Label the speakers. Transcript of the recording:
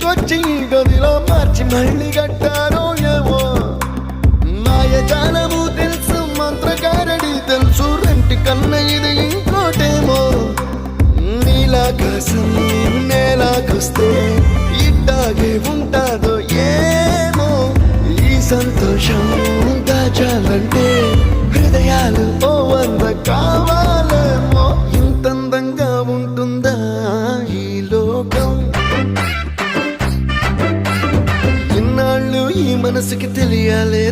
Speaker 1: ఇంటికొచ్చి గదిలో మార్చి మళ్ళీ కట్టారో ఏమో మాయజాలము తెలుసు మంత్రకారడి తెలుసు రెంటి కన్న ఇది ఇంకోటేమో నీలాకాశం నేలాకొస్తే ఇట్టాగే ఉంటాదో ఏమో ఈ సంతోషం దాచాలంటే హృదయాలు ఓ వంద కావాలేమో ఇంతందంగా ఉంటుందా ఈ లోకం ఇన్నాళ్ళు ఈ మనసుకి తెలియాలే